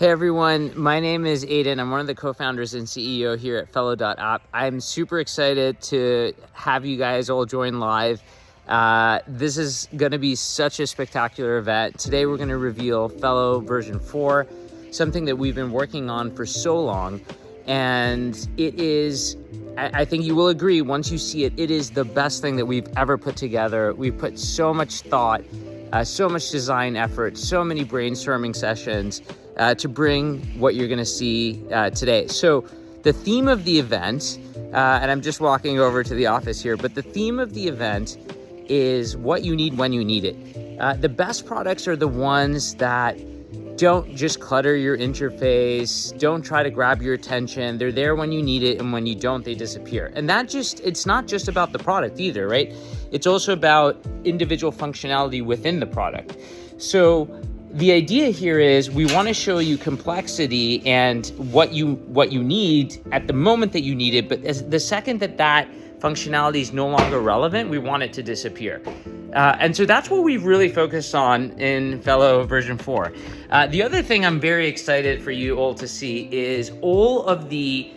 Hey everyone, my name is Aiden. I'm one of the co-founders and CEO here at Fellow.app. I'm super excited to have you guys all join live. This is going to be such a spectacular event. Today we're going to reveal Fellow version 4, something that we've been working on for so long. And it is, I think you will agree, once you see it, it is the best thing that we've ever put together. We've put so much thought, so much design effort, so many brainstorming sessions to bring what you're gonna see today. So the theme of the event, and I'm just walking over to the office here, but the theme of the event is what you need when you need it. The best products are the ones that don't just clutter your interface, don't try to grab your attention. They're there when you need it, and when you don't, they disappear. And it's not just about the product either, right? It's also about individual functionality within the product. So the idea here is we want to show you complexity and what you need at the moment that you need it, but the second that functionality is no longer relevant, we want it to disappear. And so that's what we've really focused on in Fellow version 4. The other thing I'm very excited for you all to see is all of the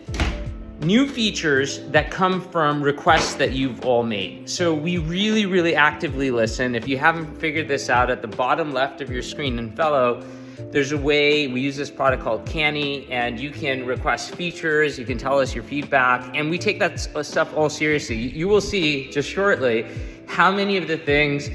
new features that come from requests that you've all made. So we really actively listen. If you haven't figured this out, at the bottom left of your screen in Fellow, there's a way, we use this product called Canny, and you can request features, you can tell us your feedback, and we take that stuff all seriously. You will see just shortly how many of the things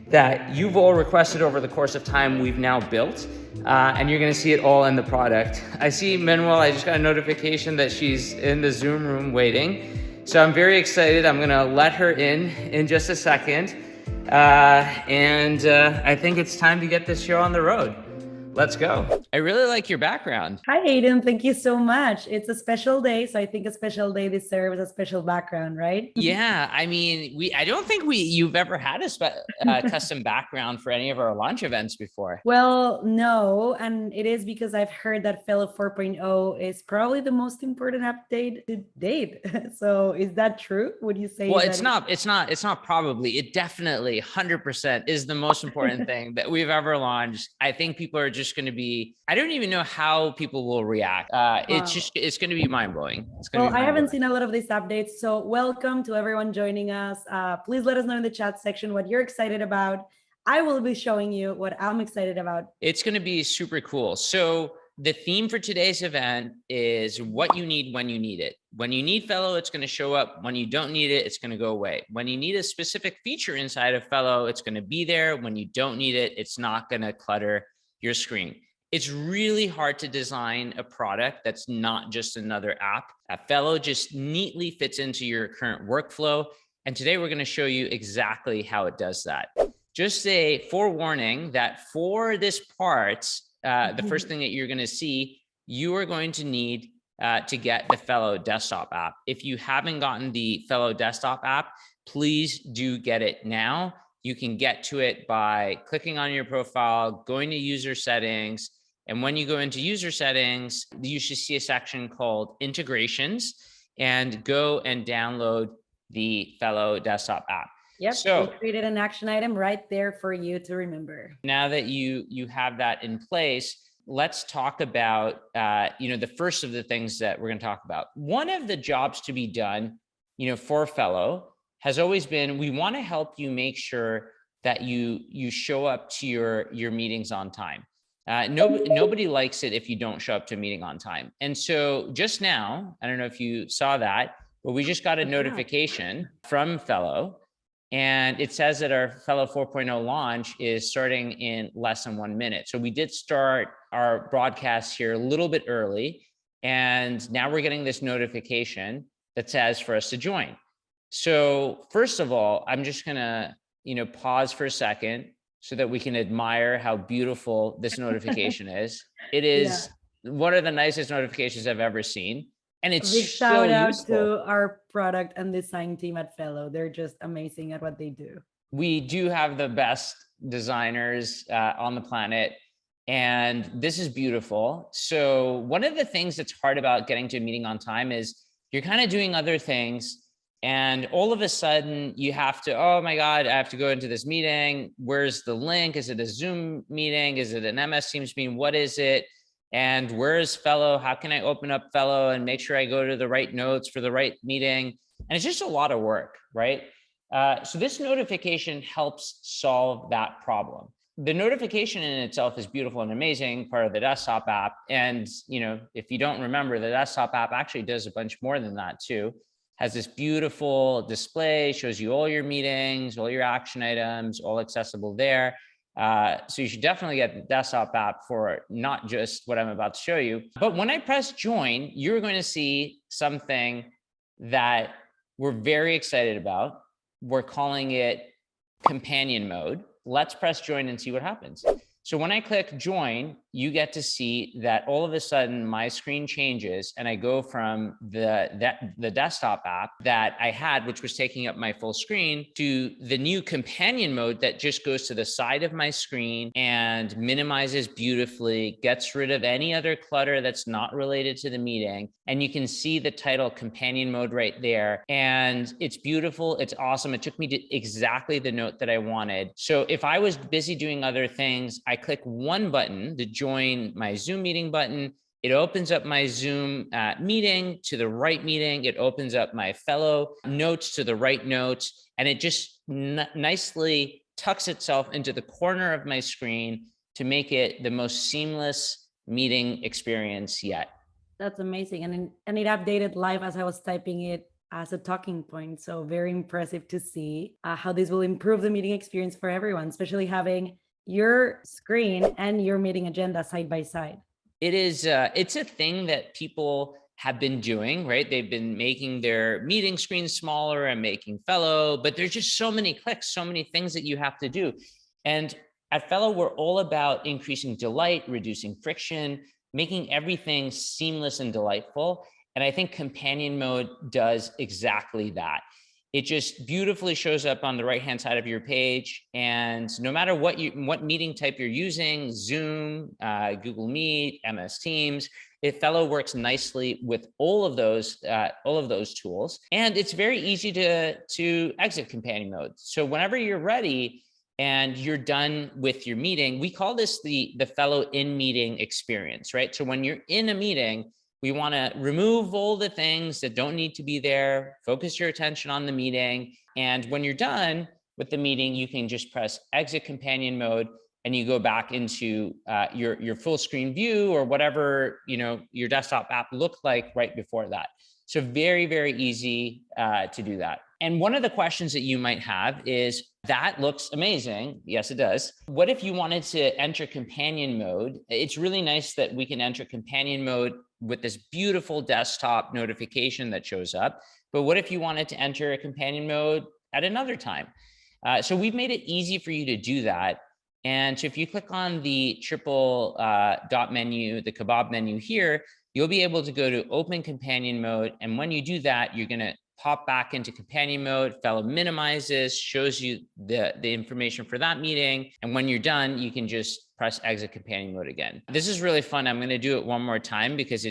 that you've all requested over the course of time we've now built. And you're gonna see it all in the product. I see Manuel, I just got a notification that she's in the Zoom room waiting. So I'm very excited. I'm gonna let her in just a second. I think it's time to get this show on the road. Let's go. I really like your background. Hi, Aiden. Thank you so much. It's a special day, so I think a special day deserves a special background, right? Yeah, I mean, I don't think you've ever had a custom background for any of our launch events before. Well, no, and it is because I've heard that Fellow 4.0 is probably the most important update to date. So is that true? Would you say? Well, it's not probably. It definitely 100% is the most important thing that we've ever launched. I think people are just going to be, I don't even know how people will react. It's going to be mind-blowing. I haven't seen a lot of these updates. So welcome to everyone joining us. Please let us know in the chat section what you're excited about. I will be showing you what I'm excited about. It's going to be super cool. So the theme for today's event is what you need when you need it. When you need Fellow, it's going to show up. When you don't need it, it's going to go away. When you need a specific feature inside of Fellow, it's going to be there. When you don't need it, it's not going to clutter your screen. It's really hard to design a product that's not just another app. Fellow just neatly fits into your current workflow. And today we're going to show you exactly how it does that. Just a forewarning that for this part, the first thing that you're going to see, you are going to need to get the Fellow desktop app. If you haven't gotten the Fellow desktop app, please do get it now. You can get to it by clicking on your profile, going to user settings. And when you go into user settings, you should see a section called integrations, and go and download the Fellow desktop app. Yep, so we created an action item right there for you to remember. Now that you have that in place, let's talk about the first of the things that we're going to talk about. One of the jobs to be done, for Fellow has always been, we want to help you make sure that you show up to your meetings on time. Nobody likes it if you don't show up to a meeting on time. And so just now, I don't know if you saw that, but we just got a notification from Fellow, and it says that our Fellow 4.0 launch is starting in less than 1 minute. So we did start our broadcast here a little bit early, and now we're getting this notification that says for us to join. So first of all, I'm just gonna, pause for a second so that we can admire how beautiful this notification is. It is one of the nicest notifications I've ever seen. And it's big shout out to our product and design team at Fellow. They're just amazing at what they do. We do have the best designers on the planet, and this is beautiful. So one of the things that's hard about getting to a meeting on time is you're kind of doing other things, and all of a sudden you have to, oh my God, I have to go into this meeting. Where's the link? Is it a Zoom meeting? Is it an MS Teams meeting? What is it? And where is Fellow? How can I open up Fellow and make sure I go to the right notes for the right meeting? And it's just a lot of work, right? So this notification helps solve that problem. The notification in itself is beautiful and amazing, part of the desktop app. And if you don't remember, the desktop app actually does a bunch more than that too. Has this beautiful display, shows you all your meetings, all your action items, all accessible there. So you should definitely get the desktop app for not just what I'm about to show you. But when I press join, you're going to see something that we're very excited about. We're calling it companion mode. Let's press join and see what happens. So when I click join, you get to see that all of a sudden my screen changes and I go from the desktop app that I had, which was taking up my full screen, to the new companion mode that just goes to the side of my screen and minimizes beautifully, gets rid of any other clutter that's not related to the meeting. And you can see the title companion mode right there. And it's beautiful. It's awesome. It took me to exactly the note that I wanted. So if I was busy doing other things, I click one button, the join my Zoom meeting button. It opens up my Zoom meeting to the right meeting. It opens up my Fellow notes to the right notes. And it just nicely tucks itself into the corner of my screen to make it the most seamless meeting experience yet. That's amazing. And it updated live as I was typing it as a talking point. So very impressive to see how this will improve the meeting experience for everyone, especially having your screen and your meeting agenda side by side. It is, it's a thing that people have been doing, right? They've been making their meeting screens smaller and making Fellow, but there's just so many clicks, so many things that you have to do. And at Fellow, we're all about increasing delight, reducing friction, making everything seamless and delightful. And I think companion mode does exactly that. It just beautifully shows up on the right-hand side of your page. And no matter what meeting type you're using, Zoom, Google Meet, MS Teams, Fellow works nicely with all of those tools. And it's very easy to exit companion mode. So whenever you're ready and you're done with your meeting, we call this the Fellow in meeting experience, right? So when you're in a meeting, we want to remove all the things that don't need to be there, focus your attention on the meeting. And when you're done with the meeting, you can just press exit companion mode and you go back into your full screen view or whatever your desktop app looked like right before that. So very, very easy to do that. And one of the questions that you might have is, that looks amazing. Yes, it does. What if you wanted to enter companion mode? It's really nice that we can enter companion mode with this beautiful desktop notification that shows up. But what if you wanted to enter a companion mode at another time? So we've made it easy for you to do that. And so if you click on the triple dot menu, the kebab menu here, you'll be able to go to open companion mode. And when you do that, you're going to pop back into companion mode. Fellow minimizes, shows you the information for that meeting. And when you're done, you can just press exit companion mode again. This is really fun. I'm going to do it one more time because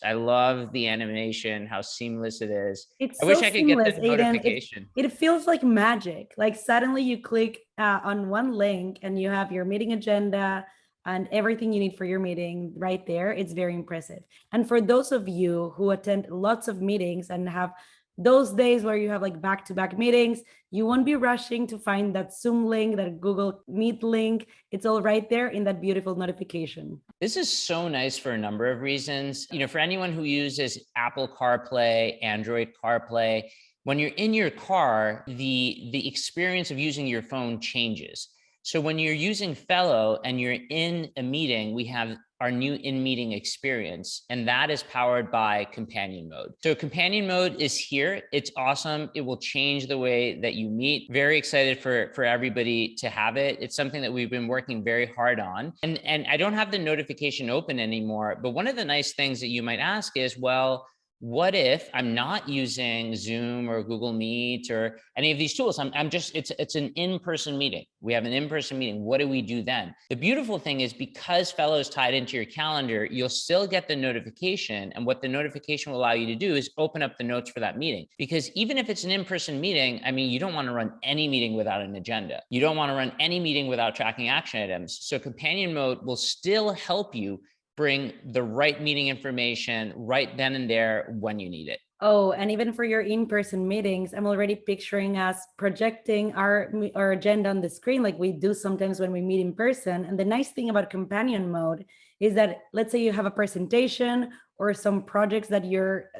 I love the animation, how seamless it is. I wish I could get the notification. It feels like magic. Like suddenly you click on one link and you have your meeting agenda and everything you need for your meeting right there. It's very impressive. And for those of you who attend lots of meetings and have those days where you have like back-to-back meetings, you won't be rushing to find that Zoom link, that Google Meet link. It's all right there in that beautiful notification. This is so nice for a number of reasons. For anyone who uses Apple CarPlay, Android CarPlay, when you're in your car, the experience of using your phone changes. So when you're using Fellow and you're in a meeting, we have our new in-meeting experience, and that is powered by companion mode. So companion mode is here. It's awesome. It will change the way that you meet. Very excited for everybody to have it. It's something that we've been working very hard on. And I don't have the notification open anymore, but one of the nice things that you might ask is, well, what if I'm not using Zoom or Google Meet or any of these tools? It's an in-person meeting. We have an in-person meeting. What do we do then? The beautiful thing is, because Fellow is tied into your calendar, you'll still get the notification. And what the notification will allow you to do is open up the notes for that meeting. Because even if it's an in-person meeting, you don't want to run any meeting without an agenda. You don't want to run any meeting without tracking action items. So companion mode will still help you bring the right meeting information right then and there when you need it. Oh, and even for your in-person meetings, I'm already picturing us projecting our agenda on the screen like we do sometimes when we meet in person. And the nice thing about companion mode is that, let's say you have a presentation or some projects that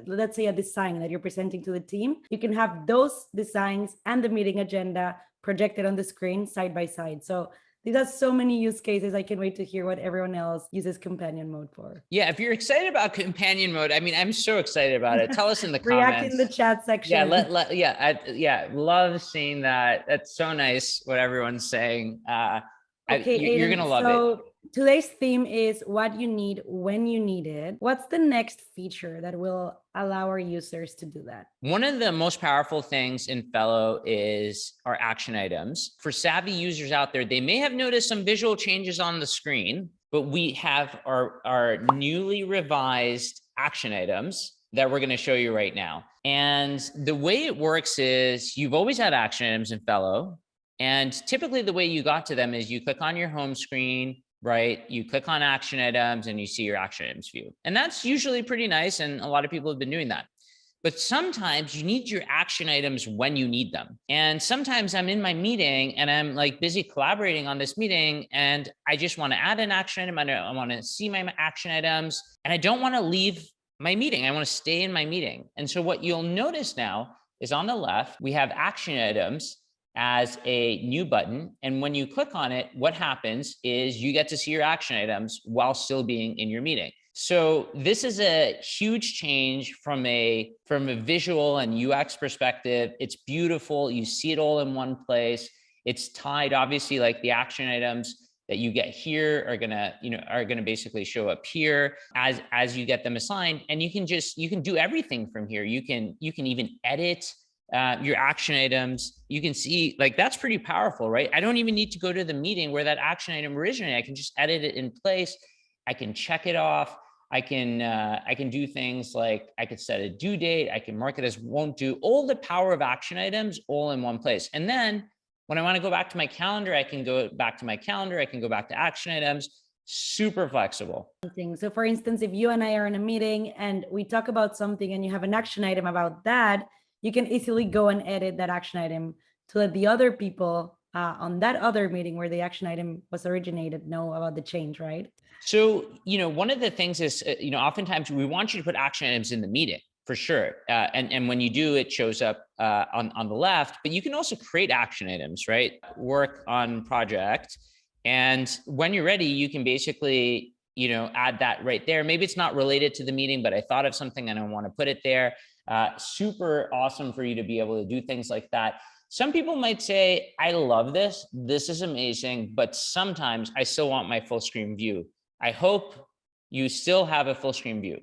let's say a design that you're presenting to the team, you can have those designs and the meeting agenda projected on the screen side by side. So these are so many use cases. I can't wait to hear what everyone else uses companion mode for. Yeah, if you're excited about companion mode, I mean, I'm so excited about it. Tell us in the React comments. in the chat section. Love seeing that. That's so nice what everyone's saying. Okay, you're Aiden, gonna love it. so today's theme is what you need when you need it. What's the next feature that will allow our users to do that? One of the most powerful things in Fellow is our action items. For savvy users out there, they may have noticed some visual changes on the screen, but we have our newly revised action items that we're going to show you right now. And the way it works is you've always had action items in Fellow. And typically the way you got to them is you click on your home screen, right? You click on action items and you see your action items view. And that's usually pretty nice. And a lot of people have been doing that. But sometimes you need your action items when you need them. And sometimes I'm in my meeting and I'm like busy collaborating on this meeting and I just want to add an action item. I want to see my action items and I don't want to leave my meeting. I want to stay in my meeting. And so what you'll notice now is on the left, we have action items as a new button. And when you click on it, what happens is you get to see your action items while still being in your meeting. So this is a huge change from a visual and UX perspective. It's beautiful. You see it all in one place. It's tied, obviously, like the action items that you get here are gonna basically show up here as you get them assigned. And you can do everything from here. You can even edit your action items. You can see, like, that's pretty powerful, right? I don't even need to go to the meeting where that action item originated. I can just edit it in place. I can check it off. I can do things like I could set a due date. I can mark it as won't do. All the power of action items all in one place. And then when I want to go back to my calendar, I can go back to my calendar. I can go back to action items. Super flexible. So for instance, if you and I are in a meeting and we talk about something and you have an action item about that, you can easily go and edit that action item to let the other people on that other meeting where the action item was originated know about the change, right? So, one of the things is, oftentimes we want you to put action items in the meeting for sure. And when you do, it shows up on the left, but you can also create action items, right? Work on project. And when you're ready, you can basically, add that right there. Maybe it's not related to the meeting, but I thought of something and I want to put it there. Super awesome for you to be able to do things like that. Some people might say, I love this. This is amazing, but sometimes I still want my full screen view. I hope you still have a full screen view.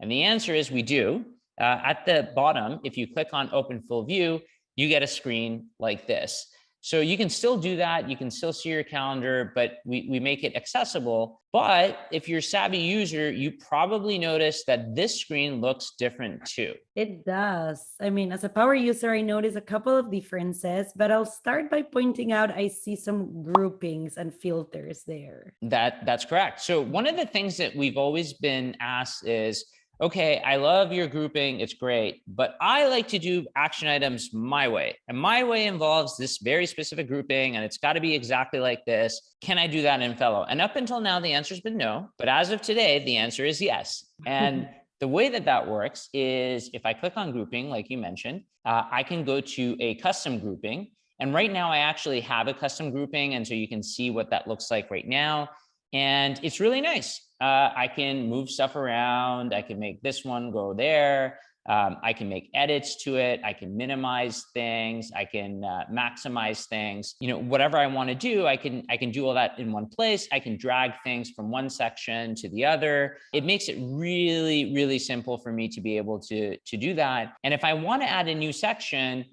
And the answer is we do. At the bottom, if you click on open full view, you get a screen like this. So you can still do that. You can still see your calendar, but we make it accessible. But if you're a savvy user, you probably notice that this screen looks different too. It does. I mean, as a power user, I notice a couple of differences, but I'll start by pointing out I see some groupings and filters there. That's correct. So one of the things that we've always been asked is, okay, I love your grouping, it's great, but I like to do action items my way. And my way involves this very specific grouping, and it's got to be exactly like this. Can I do that in Fellow? And up until now, the answer's been no. But as of today, the answer is yes. And the way that works is if I click on grouping, like you mentioned, I can go to a custom grouping. And right now, I actually have a custom grouping. And so you can see what that looks like right now. And it's really nice. I can move stuff around. I can make this one go there. I can make edits to it. I can minimize things. I can maximize things. Whatever I want to do, I can do all that in one place. I can drag things from one section to the other. It makes it really, really simple for me to be able to do that. And if I want to add a new section,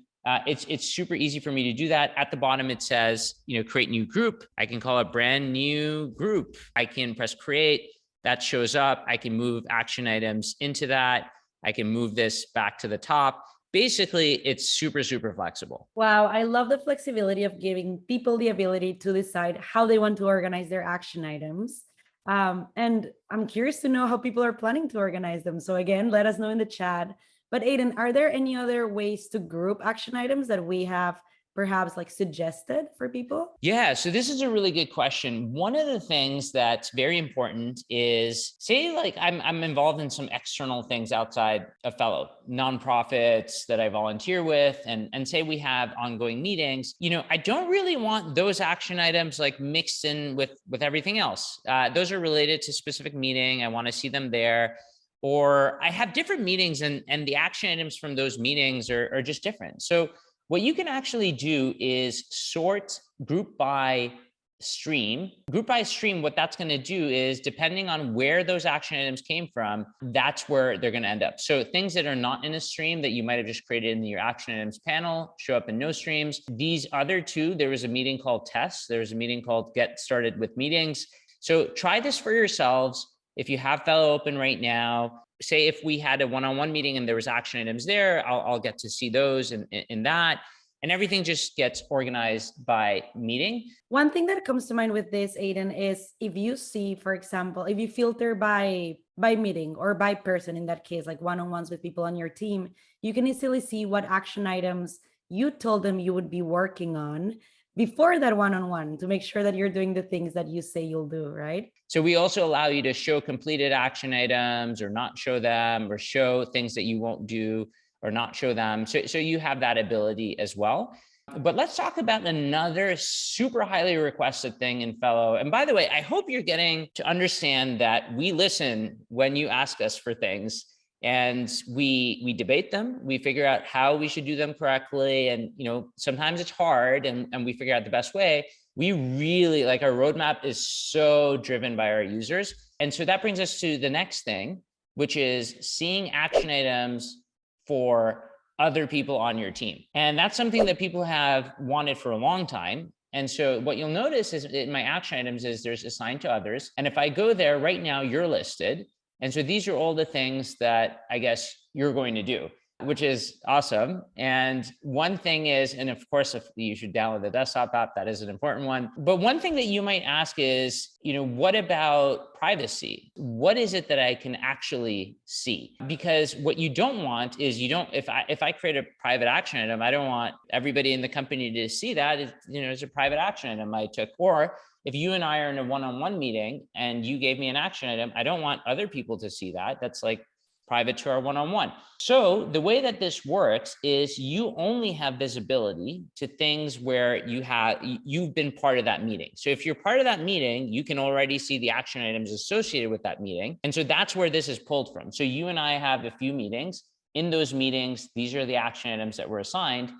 it's super easy for me to do that. At the bottom, it says, create new group. I can call it brand new group. I can press create. That shows up. I can move action items into that. I can move this back to the top. Basically, it's super, super flexible. Wow, I love the flexibility of giving people the ability to decide how they want to organize their action items. And I'm curious to know how people are planning to organize them. So again, let us know in the chat. But Aiden, are there any other ways to group action items that we have perhaps like suggested for people? Yeah, so this is a really good question. One of the things that's very important is, say like I'm involved in some external things outside of Fellow, nonprofits that I volunteer with, and say we have ongoing meetings. I don't really want those action items like mixed in with everything else. Those are related to specific meeting. I want to see them there. Or I have different meetings, and the action items from those meetings are just different. So what you can actually do is sort group by stream. Group by stream, what that's going to do is, depending on where those action items came from, that's where they're going to end up. So things that are not in a stream that you might have just created in your action items panel show up in no streams. These other two, there was a meeting called tests. There was a meeting called get started with meetings. So try this for yourselves. If you have Fellow open right now, say if we had a one-on-one meeting and there was action items there, I'll get to see those in that. And everything just gets organized by meeting. One thing that comes to mind with this, Aiden, is if you see, for example, if you filter by meeting or by person, in that case, like one-on-ones with people on your team, you can easily see what action items you told them you would be working on before that one-on-one, to make sure that you're doing the things that you say you'll do, right? So we also allow you to show completed action items or not show them, or show things that you won't do or not show them. So you have that ability as well. But let's talk about another super highly requested thing in Fellow. And by the way, I hope you're getting to understand that we listen when you ask us for things, and we debate them. We figure out how we should do them correctly. And sometimes it's hard, and we figure out the best way. We really like, our roadmap is so driven by our users. And so that brings us to the next thing, which is seeing action items for other people on your team. And that's something that people have wanted for a long time. And so what you'll notice is in my action items is there's assigned to others. And if I go there right now, you're listed. And so these are all the things that I guess you're going to do, which is awesome. And one thing is, and of course, if you should download the desktop app, that is an important one. But one thing that you might ask is, what about privacy? What is it that I can actually see? Because what you don't want is, if I create a private action item, I don't want everybody in the company to see that. It's a private action item I took. Or if you and I are in a one-on-one meeting and you gave me an action item, I don't want other people to see that. That's like private to our one-on-one. So the way that this works is you only have visibility to things where you've been part of that meeting. So if you're part of that meeting, you can already see the action items associated with that meeting. And so that's where this is pulled from. So you and I have a few meetings. In those meetings, these are the action items that were assigned.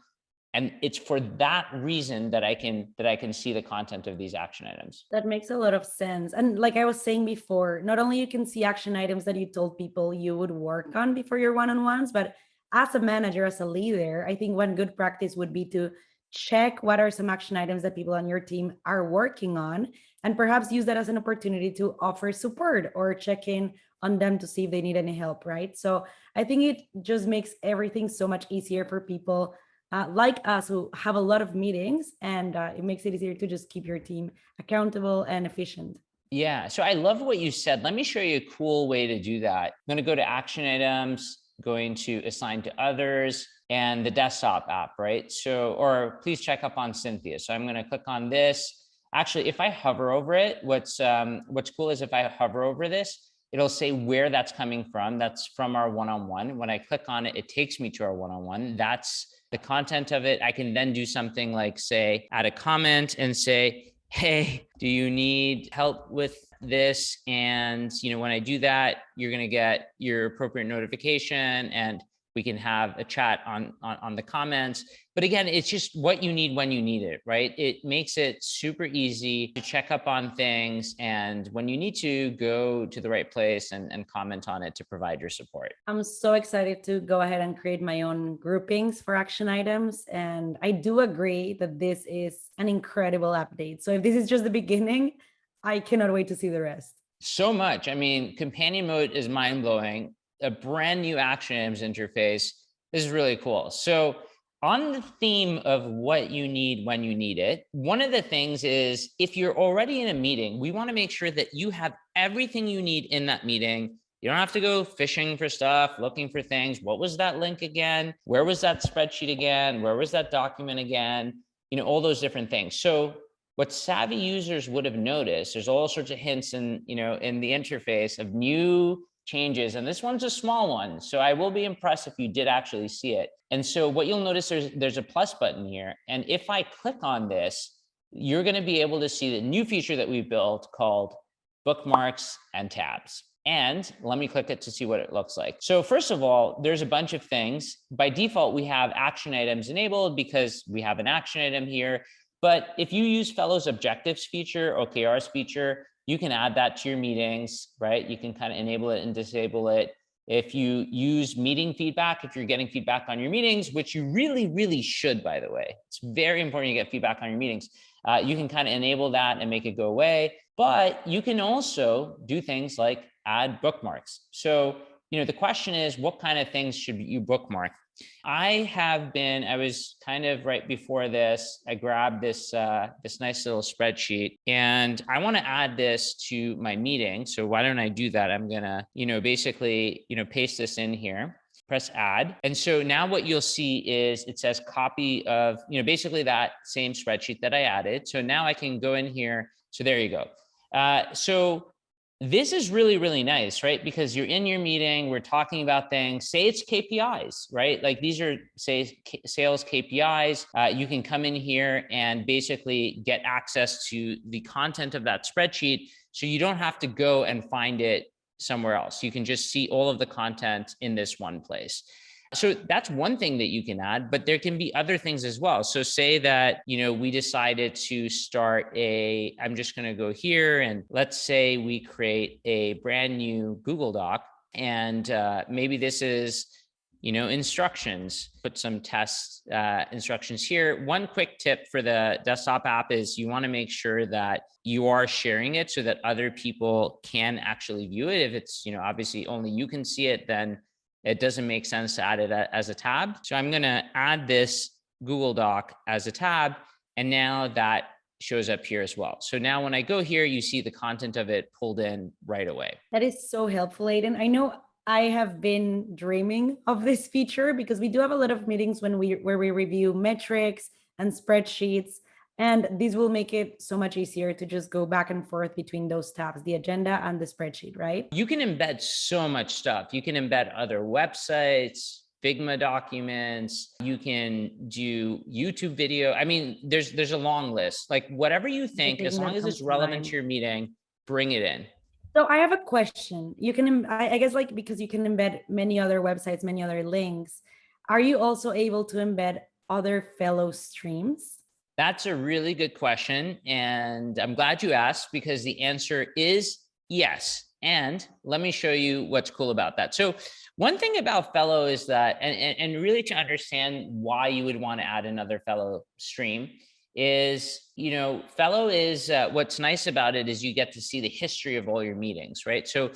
And it's for that reason that I can see the content of these action items. That makes a lot of sense. And like I was saying before, not only you can see action items that you told people you would work on before your one-on-ones, but as a manager, as a leader, I think one good practice would be to check what are some action items that people on your team are working on, and perhaps use that as an opportunity to offer support or check in on them to see if they need any help, right? So I think it just makes everything so much easier for people like us who have a lot of meetings, and it makes it easier to just keep your team accountable and efficient. Yeah, so I love what you said. Let me show you a cool way to do that. I'm going to go to action items, going to assign to others, and the desktop app, right? So, or please check up on Cynthia. So I'm going to click on this. Actually, if I hover over it, what's cool is if I hover over this, it'll say where that's coming from. That's from our one-on-one. When I click on it, it takes me to our one-on-one. That's the content of it. I can then do something like, say, add a comment and say, hey, do you need help with this? And when I do that, you're going to get your appropriate notification, and we can have a chat on the comments. But again, it's just what you need when you need it, right? It makes it super easy to check up on things, and when you need to, go to the right place and comment on it to provide your support. I'm so excited to go ahead and create my own groupings for action items. And I do agree that this is an incredible update. So if this is just the beginning, I cannot wait to see the rest. So much. I mean, companion mode is mind-blowing. A brand new action items interface. This is really cool. So On the theme of what you need when you need it, one of the things is if you're already in a meeting, we want to make sure that you have everything you need in that meeting. You don't have to go fishing for stuff, looking for things. What was that link again? Where was that spreadsheet again? Where was that document again? All those different things. So what savvy users would have noticed, there's all sorts of hints in the interface of new changes, and this one's a small one, so I will be impressed if you did actually see it. And so what you'll notice, there's a plus button here, and if I click on this, you're going to be able to see the new feature that we built called bookmarks and tabs. And let me click it to see what it looks like. So first of all, there's a bunch of things. By default, we have action items enabled because we have an action item here. But if you use Fellow's objectives feature, OKRs feature, you can add that to your meetings, right? You can kind of enable it and disable it. If you use meeting feedback, if you're getting feedback on your meetings, which you really, really should, by the way, it's very important you get feedback on your meetings. You can kind of enable that and make it go away. But you can also do things like add bookmarks. So, the question is, what kind of things should you bookmark? I was kind of right before this, I grabbed this nice little spreadsheet, and I want to add this to my meeting. So why don't I do that? I'm gonna, basically, paste this in here, press add. And so now what you'll see is it says copy of, basically that same spreadsheet that I added. So now I can go in here. So there you go. So this is really, really nice, right? Because you're in your meeting, we're talking about things, say it's KPIs, right? Like these are, say, sales KPIs. You can come in here and basically get access to the content of that spreadsheet. So you don't have to go and find it somewhere else. You can just see all of the content in this one place. So that's one thing that you can add, but there can be other things as well. So say that, we decided to start I'm just going to go here, and let's say we create a brand new Google Doc, and maybe this is, instructions, put some test instructions here. One quick tip for the desktop app is you want to make sure that you are sharing it so that other people can actually view it. If it's, obviously only you can see it, then it doesn't make sense to add it as a tab. So I'm going to add this Google Doc as a tab, and now that shows up here as well. So now when I go here, you see the content of it pulled in right away. That is so helpful, Aiden. I know I have been dreaming of this feature because we do have a lot of meetings where we review metrics and spreadsheets. And this will make it so much easier to just go back and forth between those tabs, the agenda and the spreadsheet, right? You can embed so much stuff. You can embed other websites, Figma documents. You can do YouTube video. I mean, there's a long list. Like whatever you think, as long as it's relevant to your meeting, bring it in. So I have a question. You can, I guess, like, because you can embed many other websites, many other links. Are you also able to embed other Fellow streams? That's a really good question. And I'm glad you asked, because the answer is yes. And let me show you what's cool about that. So one thing about Fellow is that, and really to understand why you would want to add another Fellow stream is, Fellow is, what's nice about it is you get to see the history of all your meetings, right? So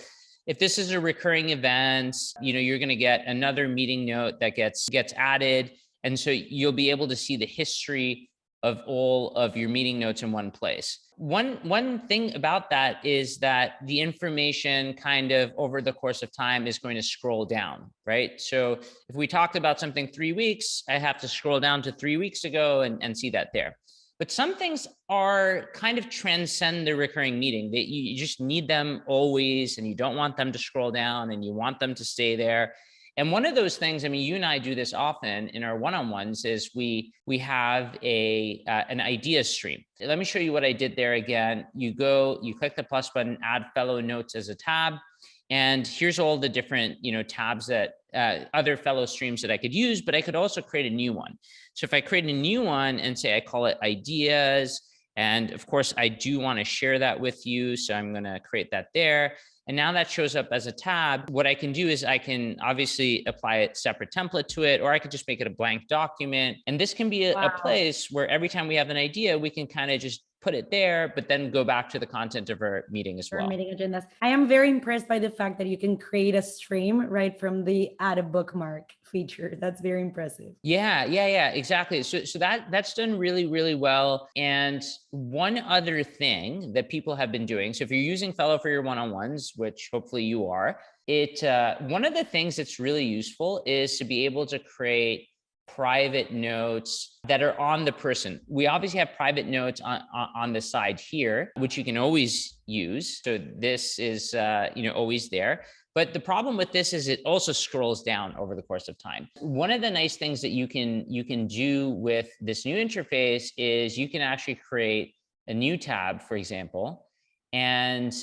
if this is a recurring event, you're going to get another meeting note that gets added. And so you'll be able to see the history of all of your meeting notes in one place. One thing about that is that the information kind of over the course of time is going to scroll down, right? So if we talked about something 3 weeks, I have to scroll down to 3 weeks ago and see that there. But some things are kind of transcend the recurring meeting, that you just need them always, and you don't want them to scroll down, and you want them to stay there. And one of those things, I mean, you and I do this often in our one-on-ones, is we have an idea stream. Let me show you what I did there again. You click the plus button, add Fellow notes as a tab. And here's all the different, tabs that other Fellow streams that I could use, but I could also create a new one. So if I create a new one and say I call it ideas, and of course I do want to share that with you, so I'm going to create that there. And now that shows up as a tab. What I can do is I can obviously apply a separate template to it, or I could just make it a blank document. And this can be a place where every time we have an idea, we can kind of just put it there, but then go back to the content of our meeting as Or well. meeting agendas. I am very impressed by the fact that you can create a stream right from the add a bookmark feature. That's very impressive. Yeah, exactly. So that's done really, really well. And one other thing that people have been doing, so if you're using Fellow for your one-on-ones, which hopefully you are, one of the things that's really useful is to be able to create private notes that are on the person. We obviously have private notes on the side here, which you can always use. So this is always there. But the problem with this is it also scrolls down over the course of time. One of the nice things that you can do with this new interface is you can actually create a new tab, for example, and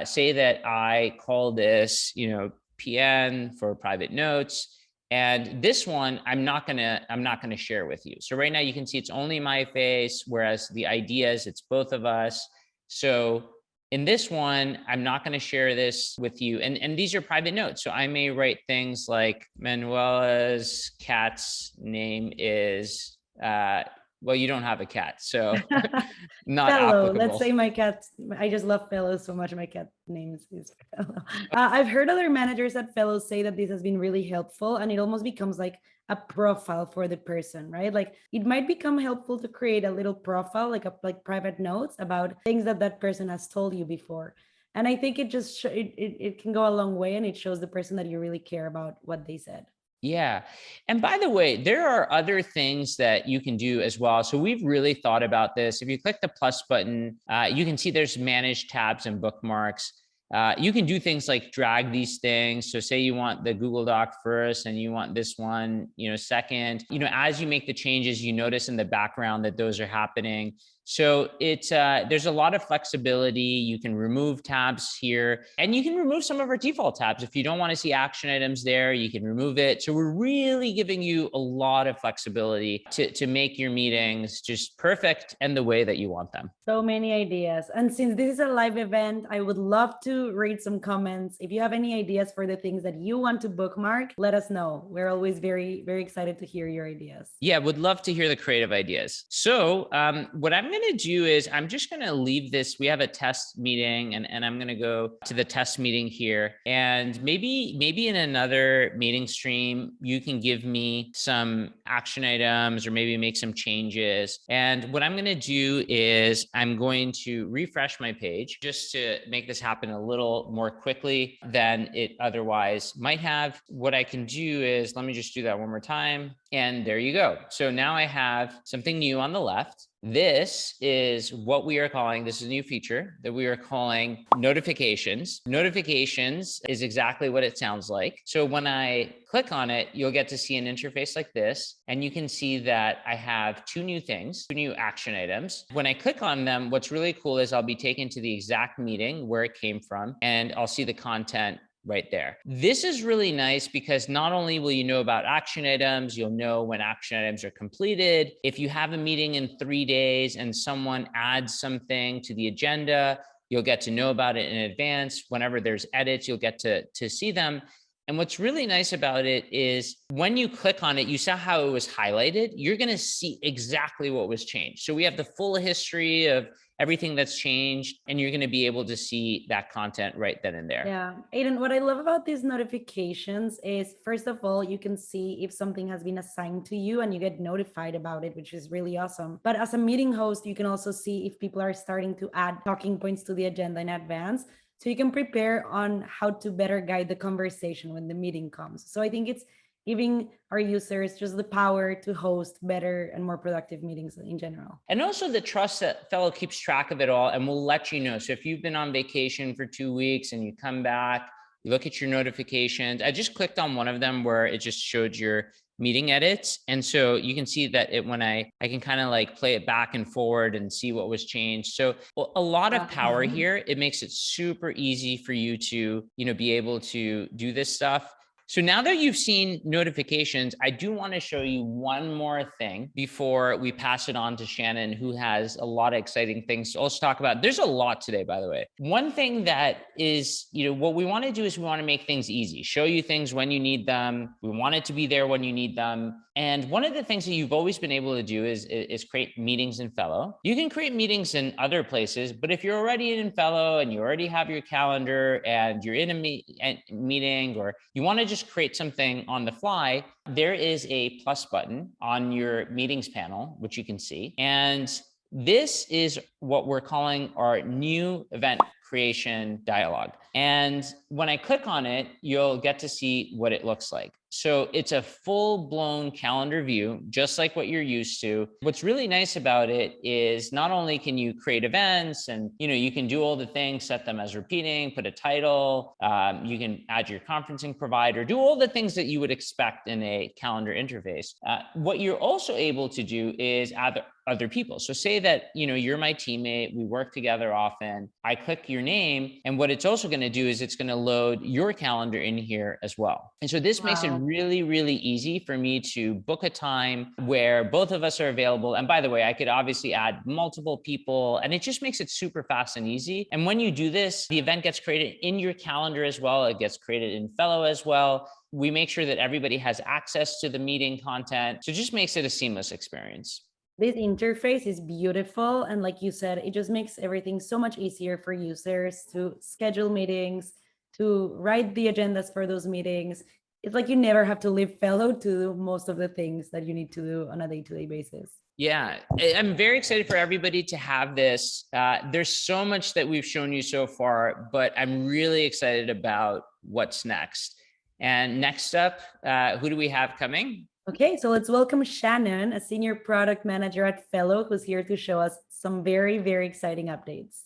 say that I call this, PN for private notes. And this one, I'm not gonna share with you. So right now you can see it's only my face, whereas the ideas, it's both of us. So in this one, I'm not going to share this with you. And these are private notes. So I may write things like Manuela's cat's name is, well, you don't have a cat, so not Fellow. applicable. Let's say my cat, I just love Fellow so much. My cat name is Fellow. I've heard other managers at Fellow say that this has been really helpful, and it almost becomes like a profile for the person, right? Like it might become helpful to create a little profile, like private notes about things that that person has told you before. And I think it just it can go a long way, and it shows the person that you really care about what they said. Yeah. And by the way, there are other things that you can do as well. So we've really thought about this. If you click the plus button, you can see there's manage tabs and bookmarks. You can do things like drag these things. So say you want the Google Doc first and you want this one, second, as you make the changes, you notice in the background that those are happening. So there's a lot of flexibility. You can remove tabs here, and you can remove some of our default tabs. If you don't want to see action items there, you can remove it. So we're really giving you a lot of flexibility to make your meetings just perfect and the way that you want them. So many ideas. And since this is a live event, I would love to read some comments. If you have any ideas for the things that you want to bookmark, let us know. We're always very, very excited to hear your ideas. Yeah, would love to hear the creative ideas. So what I'm going to do is I'm just going to leave this. We have a test meeting, and I'm going to go to the test meeting here. And maybe in another meeting stream, you can give me some action items or maybe make some changes. And what I'm going to do is I'm going to refresh my page just to make this happen a little more quickly than it otherwise might have. What I can do is, let me just do that one more time. And there you go. So now I have something new on the left. This is what we are calling, this is a new feature that we are calling notifications. Notifications is exactly what it sounds like. So when I click on it, you'll get to see an interface like this. And you can see that I have two new things, two new action items. When I click on them, what's really cool is I'll be taken to the exact meeting where it came from, and I'll see the content right there. This is really nice because not only will you know about action items, you'll know when action items are completed. If you have a meeting in 3 days and someone adds something to the agenda, you'll get to know about it in advance. Whenever there's edits, you'll get to see them. And what's really nice about it is when you click on it, you saw how it was highlighted. You're going to see exactly what was changed. So we have the full history of everything that's changed, and you're going to be able to see that content right then and there. Yeah. Aiden, what I love about these notifications is, first of all, you can see if something has been assigned to you and you get notified about it, which is really awesome. But as a meeting host, you can also see if people are starting to add talking points to the agenda in advance. So you can prepare on how to better guide the conversation when the meeting comes. So I think it's giving our users just the power to host better and more productive meetings in general. And also the trust that Fellow keeps track of it all and will let you know. So if you've been on vacation for 2 weeks and you come back, you look at your notifications. I just clicked on one of them where it just showed your meeting edits. And so you can see that when I can kind of like play it back and forward and see what was changed. So a lot of power here. It makes it super easy for you to, be able to do this stuff. So now that you've seen notifications, I do want to show you one more thing before we pass it on to Shannon, who has a lot of exciting things to also talk about. There's a lot today, by the way. One thing that is, what we want to do is we want to make things easy, show you things when you need them. We want it to be there when you need them. And one of the things that you've always been able to do is create meetings in Fellow. You can create meetings in other places, but if you're already in Fellow and you already have your calendar and you're in a meeting, or you want to just create something on the fly, there is a plus button on your meetings panel, which you can see. And this is what we're calling our new event creation dialog. And when I click on it, you'll get to see what it looks like. So it's a full-blown calendar view, just like what you're used to. What's really nice about it is not only can you create events and you can do all the things, set them as repeating, put a title, you can add your conferencing provider, do all the things that you would expect in a calendar interface. What you're also able to do is add other people. So say that, you're my teammate, we work together often, I click your name, and what it's also going to do is it's going to load your calendar in here as well. And so this makes it really, really easy for me to book a time where both of us are available. And by the way, I could obviously add multiple people, and it just makes it super fast and easy. And when you do this, the event gets created in your calendar as well. It gets created in Fellow as well. We make sure that everybody has access to the meeting content. So it just makes it a seamless experience. This interface is beautiful. And like you said, it just makes everything so much easier for users to schedule meetings, to write the agendas for those meetings. It's like you never have to leave Fellow to do most of the things that you need to do on a day-to-day basis. Yeah, I'm very excited for everybody to have this. There's so much that we've shown you so far, but I'm really excited about what's next. And next up, who do we have coming? Okay, so let's welcome Shannon, a senior product manager at Fellow, who's here to show us some very, very exciting updates.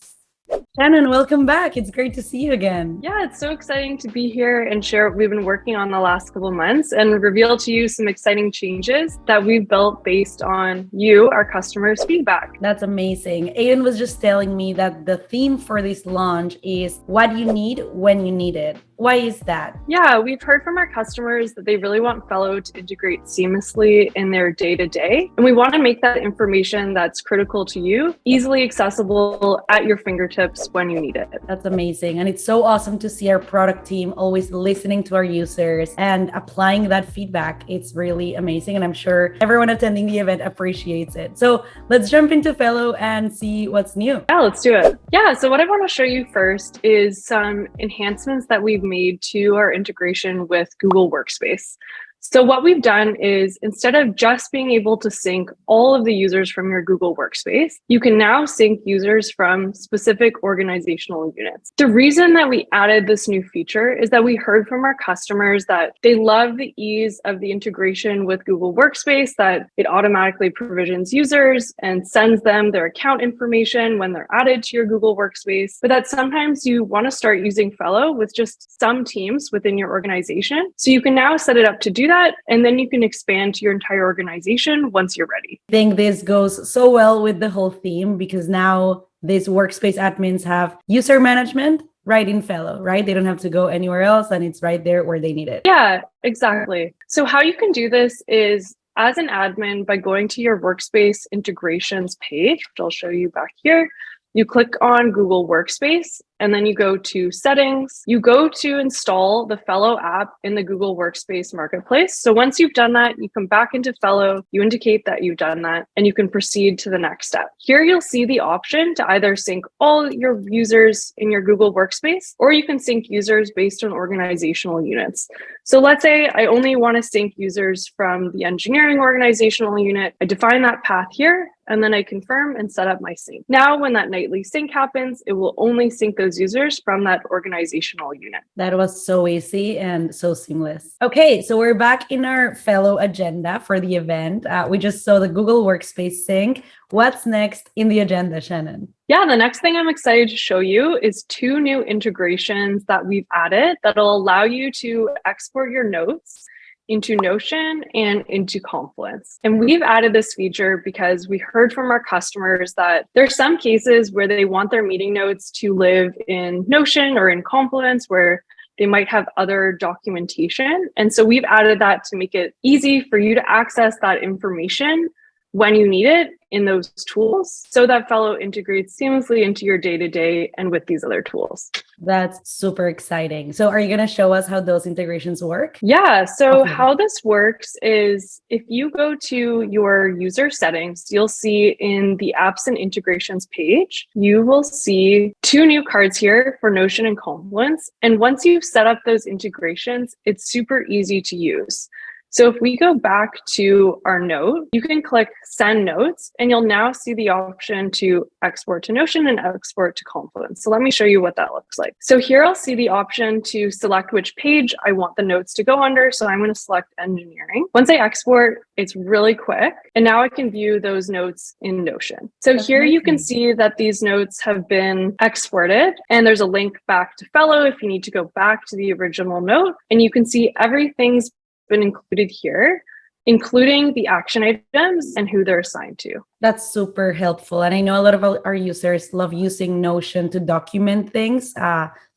Shannon, welcome back. It's great to see you again. Yeah, it's so exciting to be here and share what we've been working on the last couple of months and reveal to you some exciting changes that we've built based on you, our customers' feedback. That's amazing. Aiden was just telling me that the theme for this launch is what you need when you need it. Why is that? Yeah, we've heard from our customers that they really want Fellow to integrate seamlessly in their day-to-day. And we want to make that information that's critical to you easily accessible at your fingertips when you need it. That's amazing. And it's so awesome to see our product team always listening to our users and applying that feedback. It's really amazing. And I'm sure everyone attending the event appreciates it. So let's jump into Fellow and see what's new. Yeah, let's do it. Yeah, so what I want to show you first is some enhancements that we've made to our integration with Google Workspace. So what we've done is instead of just being able to sync all of the users from your Google Workspace, you can now sync users from specific organizational units. The reason that we added this new feature is that we heard from our customers that they love the ease of the integration with Google Workspace, that it automatically provisions users and sends them their account information when they're added to your Google Workspace, but that sometimes you want to start using Fellow with just some teams within your organization. So you can now set it up to do that, and then you can expand to your entire organization once you're ready. I think this goes so well with the whole theme because now these workspace admins have user management right in Fellow, right? They don't have to go anywhere else and it's right there where they need it. Yeah, exactly. So how you can do this is as an admin by going to your Workspace integrations page, which I'll show you back here. You click on Google Workspace and then you go to settings. You go to install the Fellow app in the Google Workspace marketplace. So once you've done that, you come back into Fellow, you indicate that you've done that, and you can proceed to the next step. Here you'll see the option to either sync all your users in your Google Workspace, or you can sync users based on organizational units. So let's say I only want to sync users from the engineering organizational unit. I define that path here, and then I confirm and set up my sync. Now, when that nightly sync happens, it will only sync those users from that organizational unit. That was so easy and so seamless. Okay, so we're back in our Fellow agenda for the event. We just saw the Google Workspace sync. What's next in the agenda, Shannon? Yeah, the next thing I'm excited to show you is 2 new integrations that we've added that'll allow you to export your notes into Notion and into Confluence. And we've added this feature because we heard from our customers that there's some cases where they want their meeting notes to live in Notion or in Confluence where they might have other documentation. And so we've added that to make it easy for you to access that information when you need it in those tools, so that Fellow integrates seamlessly into your day-to-day and with these other tools. That's super exciting. So are you going to show us how those integrations work? Yeah, so Awesome. how this works is if you go to your user settings, you'll see in the apps and integrations page, you will see 2 new cards here for Notion and Confluence. And once you've set up those integrations, it's super easy to use. So if we go back to our note, you can click Send Notes, and you'll now see the option to export to Notion and export to Confluence. So let me show you what that looks like. So here I'll see the option to select which page I want the notes to go under. So I'm going to select Engineering. Once I export, it's really quick. And now I can view those notes in Notion. So That's here you can amazing. see that these notes have been exported, and there's a link back to Fellow if you need to go back to the original note. And you can see everything's been included here, including the action items and who they're assigned to. That's super helpful. And I know a lot of our users love using Notion to document things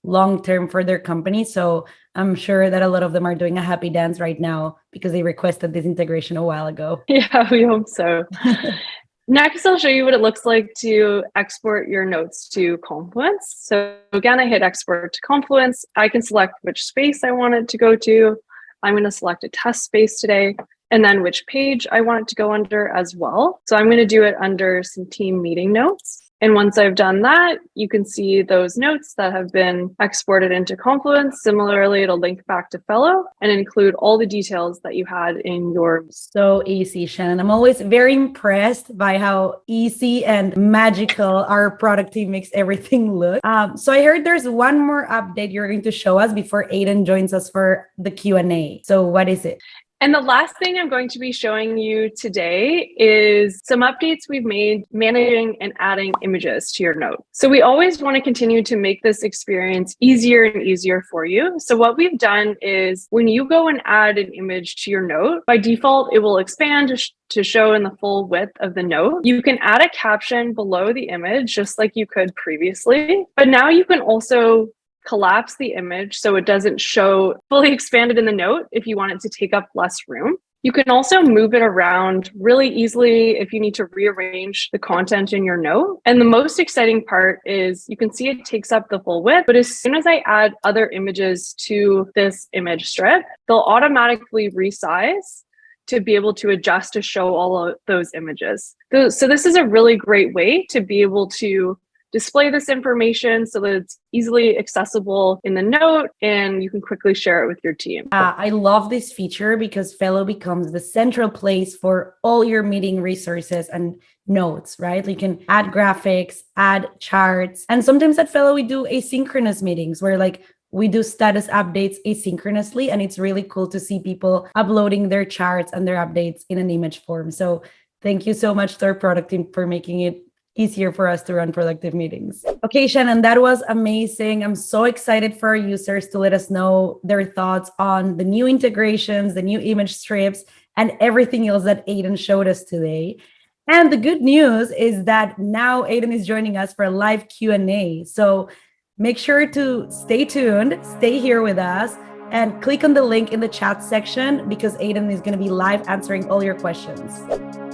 long-term for their company. So I'm sure that a lot of them are doing a happy dance right now because they requested this integration a while ago. Yeah, we hope so. Next, I'll show you what it looks like to export your notes to Confluence. So again, I hit export to Confluence. I can select which space I want it to go to. I'm going to select a test space today, and then which page I want it to go under as well. So I'm going to do it under some team meeting notes. And once I've done that, you can see those notes that have been exported into Confluence. Similarly, it'll link back to Fellow and include all the details that you had in your... So easy, Shannon. I'm always very impressed by how easy and magical our product team makes everything look. So I heard there's one more update you're going to show us before Aiden joins us for the Q&A. So what is it? And the last thing I'm going to be showing you today is some updates we've made managing and adding images to your note. So we always want to continue to make this experience easier and easier for you. So what we've done is when you go and add an image to your note, by default, it will expand to show in the full width of the note. You can add a caption below the image, just like you could previously. But now you can also collapse the image so it doesn't show fully expanded in the note if you want it to take up less room. You can also move it around really easily if you need to rearrange the content in your note. And the most exciting part is you can see it takes up the full width, but as soon as I add other images to this image strip, they'll automatically resize to be able to adjust to show all of those images. So this is a really great way to be able to display this information so that it's easily accessible in the note and you can quickly share it with your team. I love this feature because Fellow becomes the central place for all your meeting resources and notes, right? You can add graphics, add charts. And sometimes at Fellow, we do asynchronous meetings where we do status updates asynchronously. And it's really cool to see people uploading their charts and their updates in an image form. So thank you so much to our product team for making it easier for us to run productive meetings. Okay, Shannon, that was amazing. I'm so excited for our users to let us know their thoughts on the new integrations, the new image strips, and everything else that Aiden showed us today. And the good news is that now Aiden is joining us for a live Q&A. So make sure to stay tuned, stay here with us, and click on the link in the chat section because Aiden is going to be live answering all your questions.